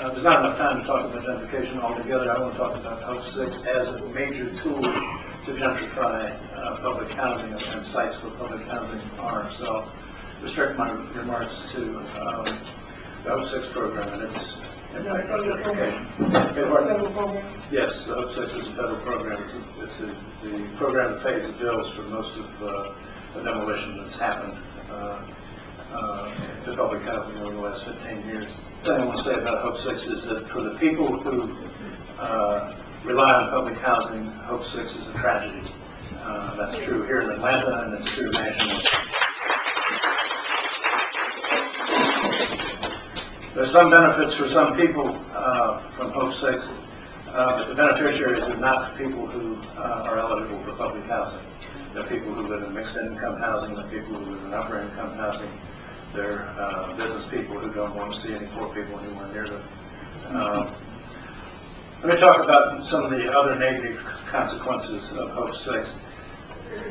there's not enough time to talk about gentrification altogether. I want to talk about Hope 6 as a major tool to gentrify public housing and sites where public housing are. So I'll restrict my remarks to the Hope 6 program and its impact on gentrification. Yes, the Hope 6 is a federal program. It's the program that pays the bills for most of the demolition that's happened to public housing over the last 15 years. The thing I want to say about Hope 6 is that for the people who rely on public housing, Hope 6 is a tragedy. That's true here in Atlanta, and it's true nationally. There's some benefits for some people from Hope 6, but the beneficiaries are not the people who are eligible for public housing. They're people who live in mixed income housing, they're people who live in upper income housing, they're business people who don't want to see any poor people anywhere near them. Let me talk about some of the other negative consequences of Hope 6.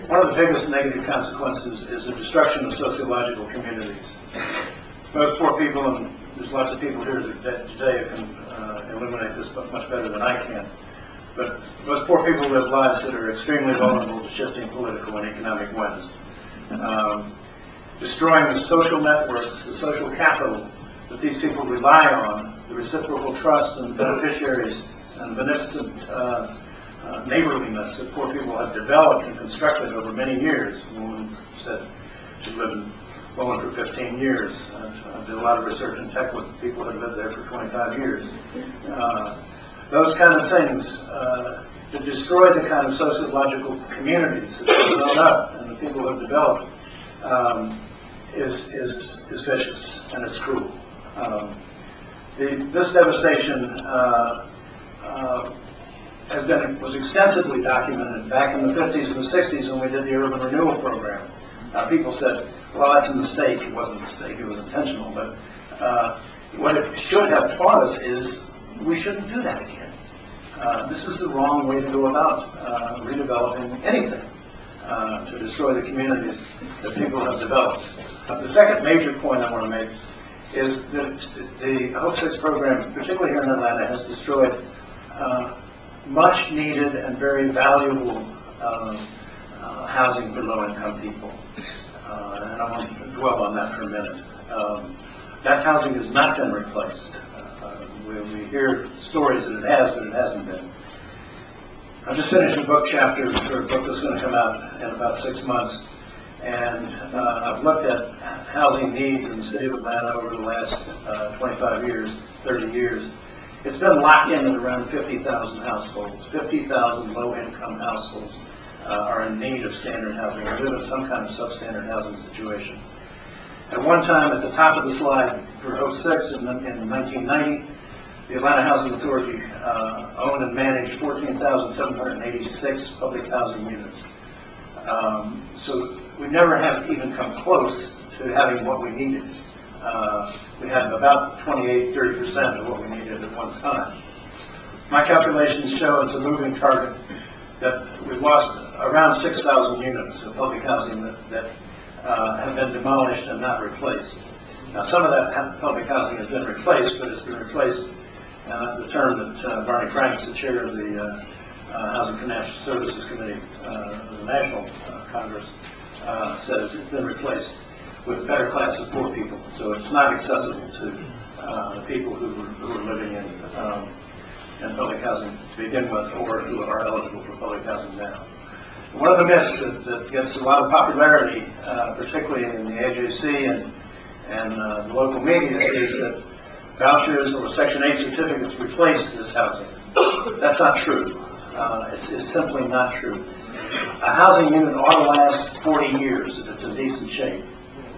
One of the biggest negative consequences is the destruction of sociological communities. Most poor people, and there's lots of people here today who can illuminate this much better than I can, but most poor people live lives that are extremely vulnerable to shifting political and economic winds. Destroying the social networks, the social capital that these people rely on, the reciprocal trust and beneficiaries and beneficent neighborliness that poor people have developed and constructed over many years. A woman said she lived in Bowling for 15 years. I did a lot of research in tech with people who had lived there for 25 years. Those kind of things, to destroy the kind of sociological communities that have grown up and the people who have developed, is vicious and it's cruel. This devastation was extensively documented back in the 50s and the 60s when we did the urban renewal program. People said, well, that's a mistake. It wasn't a mistake, it was intentional. But what it should have taught us is we shouldn't do that again. This is the wrong way to go about redeveloping anything to destroy the communities that people have developed. The second major point I want to make is that the Hope 6 program, particularly here in Atlanta, has destroyed much needed and very valuable housing for low-income people. And I want to dwell on that for a minute. That housing has not been replaced. We hear stories that it has, but it hasn't been. I just finished a book chapter for a book that's going to come out in about 6 months. And I've looked at housing needs in the city of Atlanta over the last 25 years, 30 years. It's been locked in at around 50,000 households. 50,000 low-income households are in need of standard housing or live in some kind of substandard housing situation. At one time, at the top of the slide for Hope 6 in 1990, the Atlanta Housing Authority owned and managed 14,786 public housing units. So we never have even come close to having what we needed. We had about 28-30% of what we needed at one time. My calculations show it's a moving target that we've lost around 6,000 units of public housing that have been demolished and not replaced. Now, some of that public housing has been replaced, but it's been replaced, the term that Barney Frank's the chair of the Housing Financial Services Committee of the National Congress says it's been replaced with a better class of poor people. So it's not accessible to the people who are living in public housing to begin with, or who are eligible for public housing now. One of the myths that gets a lot of popularity, particularly in the AJC and the local media, is that vouchers or Section 8 certificates replace this housing. That's not true. It's simply not true. A housing unit ought to last 40 years if it's in decent shape.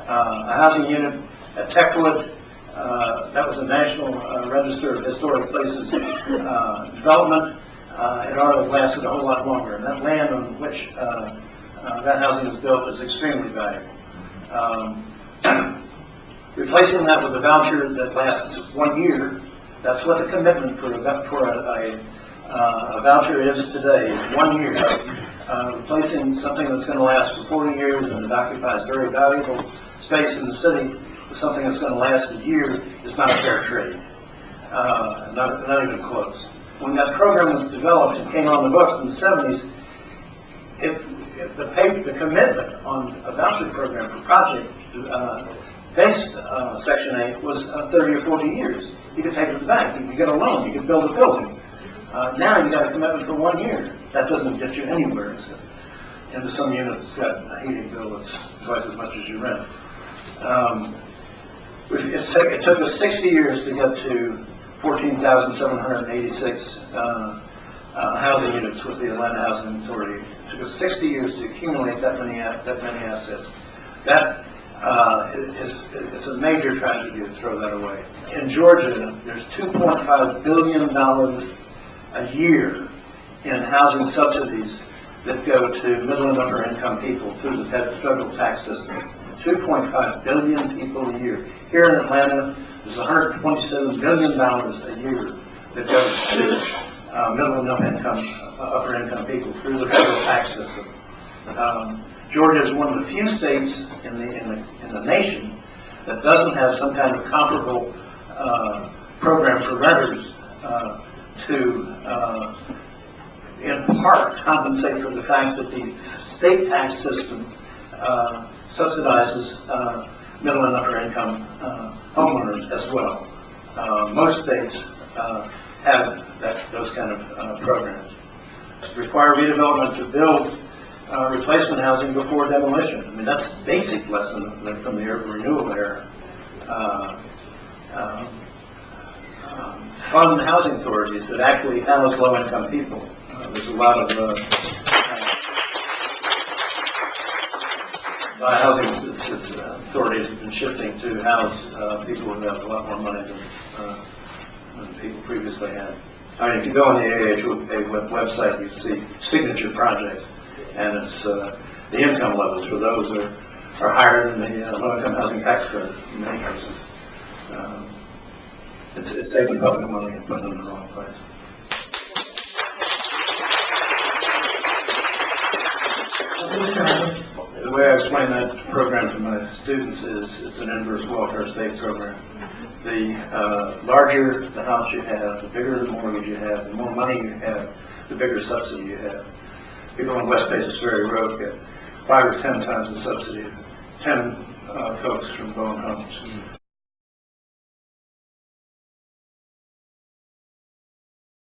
A housing unit at Techwood, that was a National Register of Historic Places development. It ought to have lasted a whole lot longer. And that land on which that housing is built is extremely valuable. Replacing that with a voucher that lasts 1 year, that's what the commitment for a voucher is today, 1 year. Replacing something that's going to last for 40 years and it occupies very valuable space in the city with something that's going to last a year is not a fair trade. not even close. When that program was developed and came on the books in the 70s, the commitment on a voucher program for project-based Section 8 was 30 or 40 years. You could take it to the bank, you could get a loan, you could build a building. Now you got a commitment for 1 year. That doesn't get you anywhere. Into some units, got a heating bill that's twice as much as you rent. It took us 60 years to get to 14,786 housing units with the Atlanta Housing Authority. It took us 60 years to accumulate that many assets. That it's a major tragedy to throw that away. In Georgia, there's $2.5 billion a year in housing subsidies that go to middle and upper income people through the federal tax system. 2.5 billion people a year. Here in Atlanta, there's $127 billion a year that goes to middle and upper income people through the federal tax system. Georgia is one of the few states in the nation that doesn't have some kind of comparable program for renters to in part compensate for the fact that the state tax system subsidizes middle and upper income homeowners as well. Most states have those kind of programs. Require redevelopment to build replacement housing before demolition. I mean, that's a basic lesson from the urban renewal era. Fund housing authorities that actually house low-income people. There's a lot of housing authorities have been shifting to house people who have a lot more money than people previously had. I mean, if you go on the AHA website, you see signature projects, and it's the income levels for those are higher than the low-income housing tax credit in many cases. It's taking public money and putting it in the wrong place. The way I explain that program to my students is it's an inverse welfare state program. The larger the house you have, the bigger the mortgage you have, the more money you have, the bigger subsidy you have. People on West Paces Ferry Road get 5 or 10 times the subsidy of 10 folks from Bone Homes.